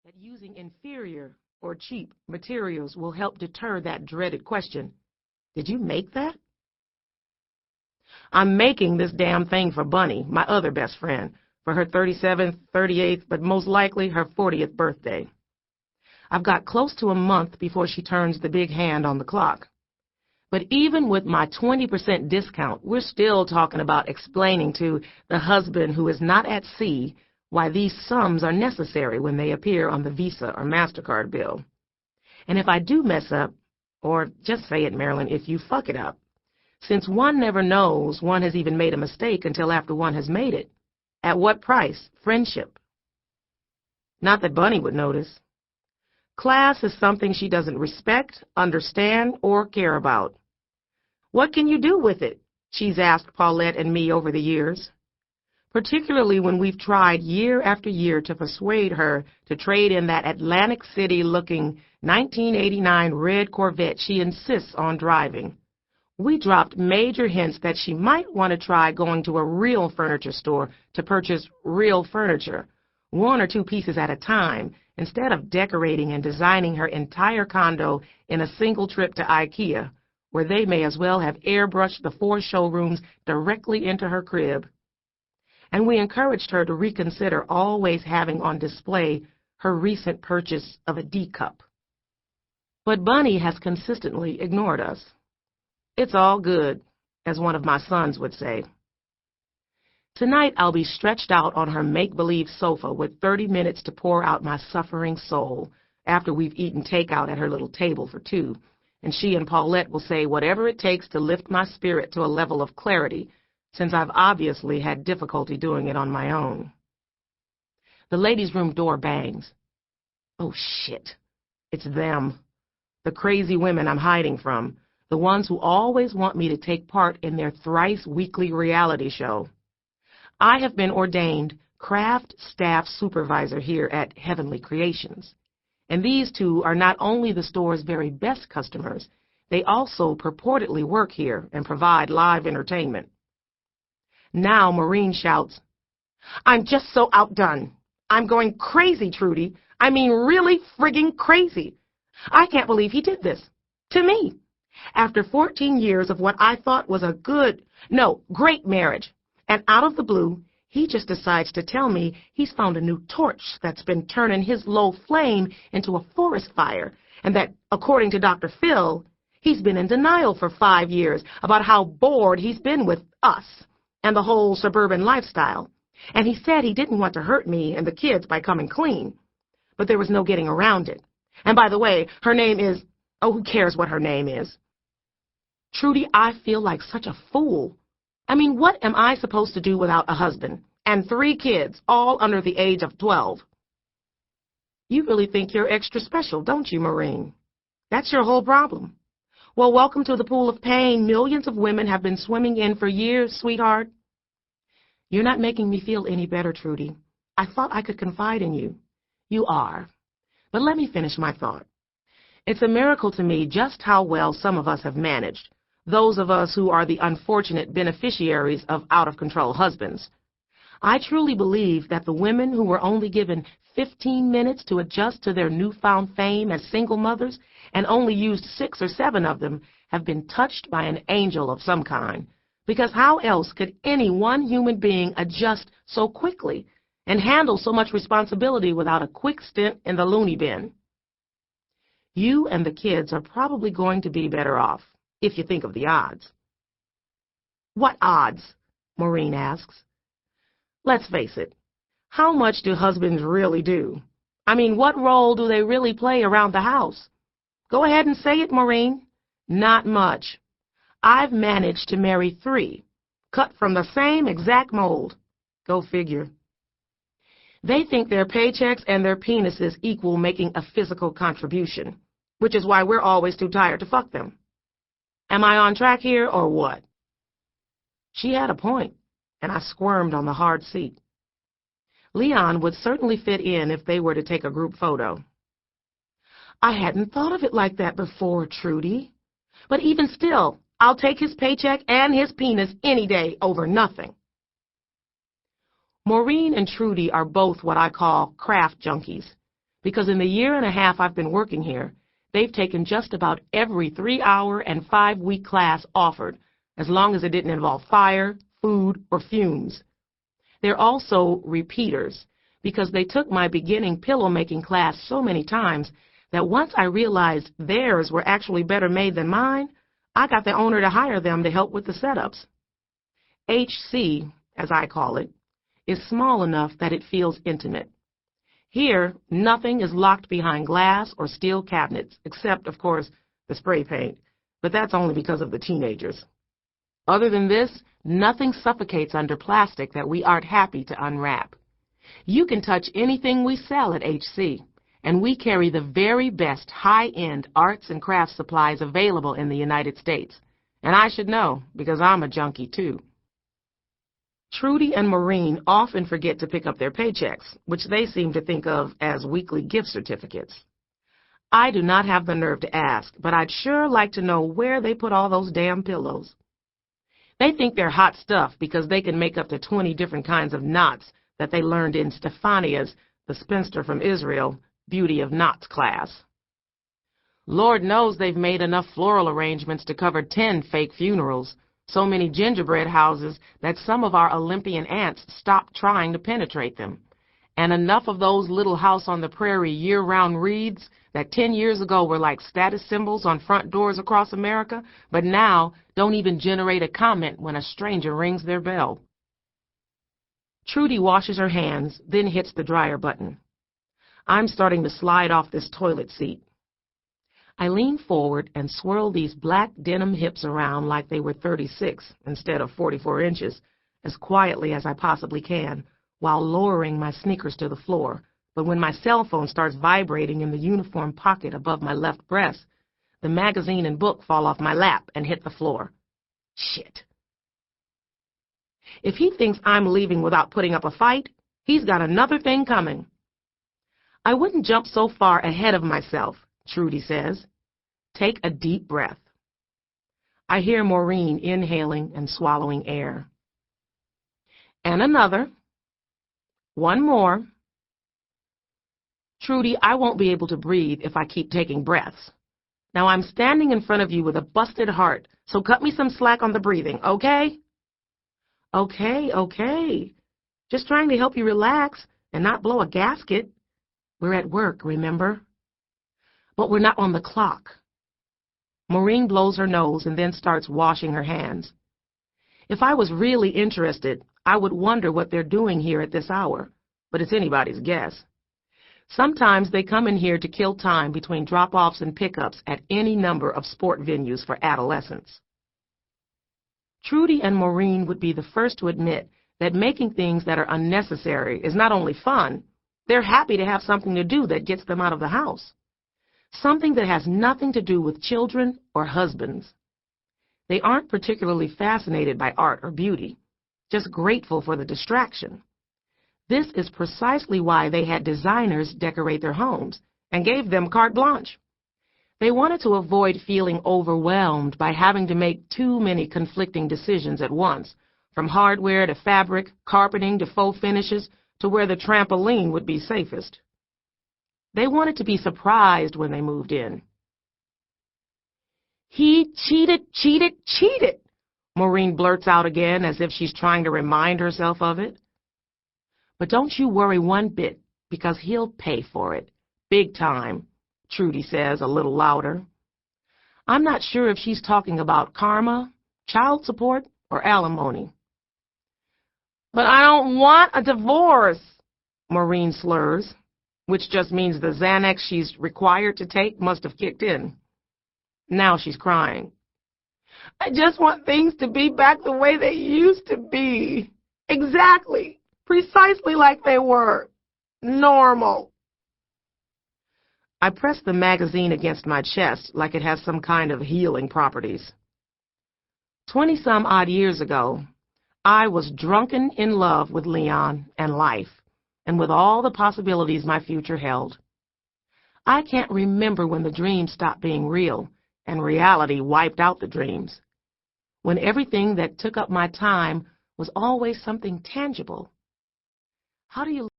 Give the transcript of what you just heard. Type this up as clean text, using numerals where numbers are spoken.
that using inferior or cheap materials will help deter that dreaded question, did you make that? I'm making this damn thing for Bunny, my other best friend, for her 37th, 38th, but most likely her 40th birthday. I've got close to a month before she turns the big hand on the clock. But even with my 20% discount, we're still talking about explaining to the husband who is not at sea why these sums are necessary when they appear on the Visa or MasterCard bill. And if I do mess up, or just say it, Marilyn, if you fuck it up, since one never knows one has even made a mistake until after one has made it. At what price? Friendship. Not that Bunny would notice. Class is something she doesn't respect, understand, or care about. What can you do with it? She's asked Paulette and me over the years. Particularly when we've tried year after year to persuade her to trade in that Atlantic City-looking 1989 red Corvette she insists on driving. We dropped major hints that she might want to try going to a real furniture store to purchase real furniture, 1 or 2 pieces at a time, instead of decorating and designing her entire condo in a single trip to IKEA, where they may as well have airbrushed the 4 showrooms directly into her crib. And we encouraged her to reconsider always having on display her recent purchase of a D cup. But Bunny has consistently ignored us. It's all good, as one of my sons would say. Tonight I'll be stretched out on her make-believe sofa with 30 minutes to pour out my suffering soul after we've eaten takeout at her little table for 2, and she and Paulette will say whatever it takes to lift my spirit to a level of clarity, since I've obviously had difficulty doing it on my own. The ladies' room door bangs. Oh, shit. It's them. The crazy women I'm hiding from. The ones who always want me to take part in their thrice-weekly reality show. I have been ordained craft staff supervisor here at Heavenly Creations, and these 2 are not only the store's very best customers, they also purportedly work here and provide live entertainment. Now Maureen shouts, "I'm just so outdone. I'm going crazy, Trudy. I mean really frigging crazy. I can't believe he did this. To me. After 14 years of what I thought was a great marriage. And out of the blue, he just decides to tell me he's found a new torch that's been turning his low flame into a forest fire, and that, according to Dr. Phil, he's been in denial for 5 years about how bored he's been with us and the whole suburban lifestyle. And he said he didn't want to hurt me and the kids by coming clean. But there was no getting around it. And by the way, her name is, who cares what her name is? Trudy, I feel like such a fool. I mean, what am I supposed to do without a husband and 3 kids, all under the age of 12? You really think you're extra special, don't you, Maureen? That's your whole problem. Well, welcome to the pool of pain millions of women have been swimming in for years, sweetheart. You're not making me feel any better, Trudy. I thought I could confide in you. You are. But let me finish my thought. It's a miracle to me just how well some of us have managed. Those of us who are the unfortunate beneficiaries of out-of-control husbands. I truly believe that the women who were only given 15 minutes to adjust to their newfound fame as single mothers and only used 6 or 7 of them have been touched by an angel of some kind, because how else could any one human being adjust so quickly and handle so much responsibility without a quick stint in the loony bin? You and the kids are probably going to be better off, if you think of the odds. What odds? Maureen asks. Let's face it, how much do husbands really do? I mean, what role do they really play around the house? Go ahead and say it, Maureen. Not much. I've managed to marry 3, cut from the same exact mold. Go figure. They think their paychecks and their penises equal making a physical contribution, which is why we're always too tired to fuck them. Am I on track here, or what? She had a point, and I squirmed on the hard seat. Leon would certainly fit in if they were to take a group photo. I hadn't thought of it like that before, Trudy. But even still, I'll take his paycheck and his penis any day over nothing. Maureen and Trudy are both what I call craft junkies, because in the year and a half I've been working here, they've taken just about every 3-hour and 5-week class offered, as long as it didn't involve fire, food, or fumes. They're also repeaters, because they took my beginning pillow-making class so many times that once I realized theirs were actually better made than mine, I got the owner to hire them to help with the setups. HC, as I call it, is small enough that it feels intimate. Here, nothing is locked behind glass or steel cabinets, except, of course, the spray paint, but that's only because of the teenagers. Other than this, nothing suffocates under plastic that we aren't happy to unwrap. You can touch anything we sell at HC, and we carry the very best high-end arts and crafts supplies available in the United States. And I should know, because I'm a junkie too. Trudy and Maureen often forget to pick up their paychecks, which they seem to think of as weekly gift certificates. I do not have the nerve to ask, but I'd sure like to know where they put all those damn pillows. They think they're hot stuff because they can make up to 20 different kinds of knots that they learned in Stephania's, the spinster from Israel, Beauty of Knots class. Lord knows they've made enough floral arrangements to cover 10 fake funerals, so many gingerbread houses that some of our Olympian aunts stopped trying to penetrate them, and enough of those little house on the prairie year-round wreaths that 10 years ago were like status symbols on front doors across America, but now don't even generate a comment when a stranger rings their bell. Trudy washes her hands, then hits the dryer button. I'm starting to slide off this toilet seat. I lean forward and swirl these black denim hips around like they were 36 instead of 44 inches, as quietly as I possibly can, while lowering my sneakers to the floor. But when my cell phone starts vibrating in the uniform pocket above my left breast, the magazine and book fall off my lap and hit the floor. Shit. If he thinks I'm leaving without putting up a fight, he's got another thing coming. I wouldn't jump so far ahead of myself, Trudy says. Take a deep breath. I hear Maureen inhaling and swallowing air. And another. One more. Trudy, I won't be able to breathe if I keep taking breaths. Now I'm standing in front of you with a busted heart, so cut me some slack on the breathing, okay? Okay. Just trying to help you relax and not blow a gasket. We're at work, remember? But we're not on the clock. Maureen blows her nose and then starts washing her hands. If I was really interested, I would wonder what they're doing here at this hour, but it's anybody's guess. Sometimes they come in here to kill time between drop-offs and pickups at any number of sport venues for adolescents. Trudy and Maureen would be the first to admit that making things that are unnecessary is not only fun, they're happy to have something to do that gets them out of the house. Something that has nothing to do with children or husbands. They aren't particularly fascinated by art or beauty, just grateful for the distraction. This is precisely why they had designers decorate their homes and gave them carte blanche. They wanted to avoid feeling overwhelmed by having to make too many conflicting decisions at once, from hardware to fabric, carpeting to faux finishes, to where the trampoline would be safest. They wanted to be surprised when they moved in. He cheated, Maureen blurts out again as if she's trying to remind herself of it. But don't you worry one bit, because he'll pay for it. Big time, Trudy says a little louder. I'm not sure if she's talking about karma, child support, or alimony. But I don't want a divorce, Maureen slurs, which just means the Xanax she's required to take must have kicked in. Now she's crying. I just want things to be back the way they used to be. Exactly. Precisely like they were. Normal. I press the magazine against my chest like it has some kind of healing properties. 20-some-odd years ago, I was drunken in love with Leon and life, and with all the possibilities my future held. I can't remember when the dreams stopped being real, and reality wiped out the dreams. When everything that took up my time was always something tangible. How do you